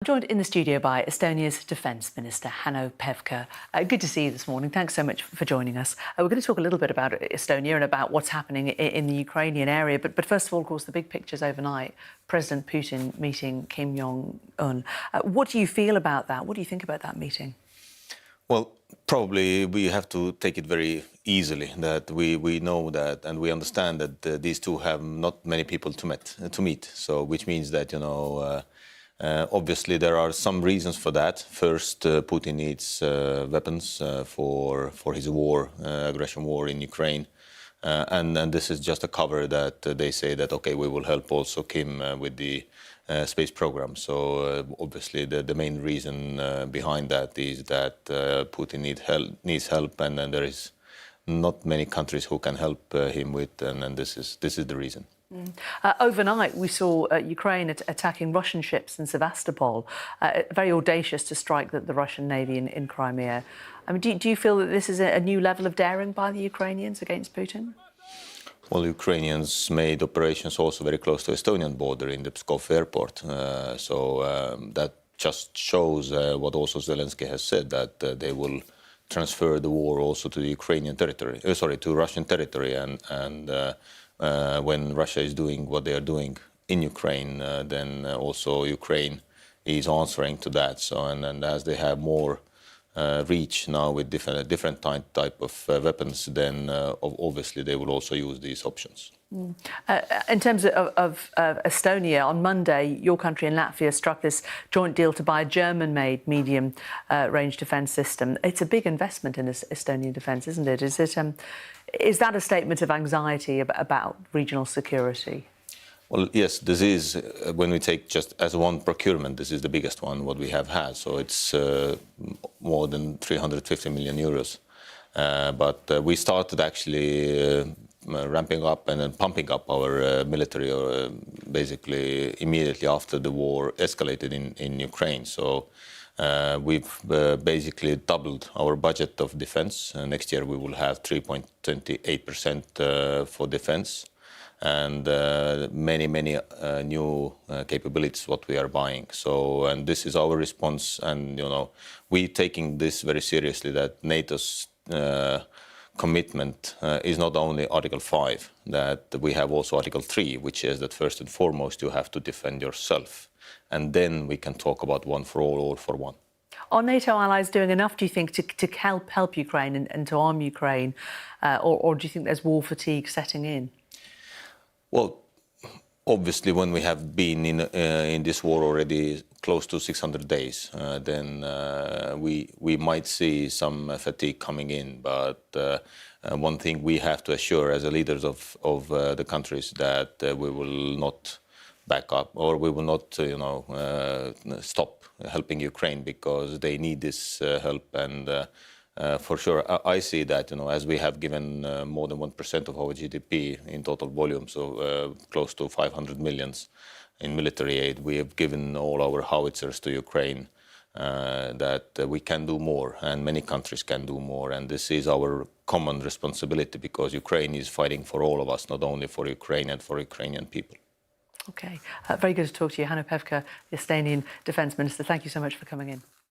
I'm joined in the studio by Estonia's Defence Minister, Hanno Pevkur. Good to see you this morning. Thanks so much for joining us. We're going to talk a little bit about Estonia and about what's happening in the Ukrainian area. But first of all, of course, the big pictures overnight. President Putin meeting Kim Jong-un. What do you feel about that? What do you think about that meeting? Well, probably we have to take it very easily that we know that and we understand that these two have not many people to meet. So which means that, obviously, there are some reasons for that. First, Putin needs weapons for his aggression war in Ukraine. And this is just a cover that they say that, OK, we will help also Kim with the space program. So obviously, the main reason behind that is that Putin needs help, and then there is not many countries who can help him with, and this is the reason. Overnight, we saw Ukraine attacking Russian ships in Sevastopol, very audacious to strike the Russian Navy in Crimea. I mean, do you feel that this is a new level of daring by the Ukrainians against Putin? Well, Ukrainians made operations also very close to the Estonian border in the Pskov airport. That just shows what also Zelensky has said, that they will transfer the war also to the Ukrainian territory, to Russian territory, and when Russia is doing what they are doing in Ukraine, then also Ukraine is answering to that. So, and as they have more reach now with different type of weapons, then obviously they will also use these options. In terms of Estonia, on Monday, your country and Latvia struck this joint deal to buy a German-made medium-range defence system. It's a big investment in Estonian defence, isn't it? Is that a statement of anxiety about regional security? Well, yes, this is, when we take just as one procurement, this is the biggest one what we have had. So it's more than 350 million euros. But we started actually ramping up and then pumping up our military basically immediately after the war escalated in Ukraine. So we've basically doubled our budget of defense. Next year we will have 3.28% for defense, and many new capabilities what we are buying. So, and this is our response, and we taking this very seriously, that NATO's commitment is not only Article 5, that we have also Article 3, which is that first and foremost you have to defend yourself, and then we can talk about one for all for one. Are NATO allies doing enough, do you think, to help Ukraine and to arm Ukraine, or do you think there's war fatigue setting in? Well, obviously, when we have been in this war already close to 600 days, then we might see some fatigue coming in. But one thing we have to assure as leaders of the countries, that we will not back up, or we will not, stop helping Ukraine, because they need this help. And for sure, I see that, as we have given more than 1% of our GDP in total volume, so close to 500 millions in military aid, we have given all our howitzers to Ukraine, that we can do more, and many countries can do more. And this is our common responsibility, because Ukraine is fighting for all of us, not only for Ukraine and for Ukrainian people. OK. Very good to talk to you. Hanno Pevkur, the Estonian Defence Minister. Thank you so much for coming in.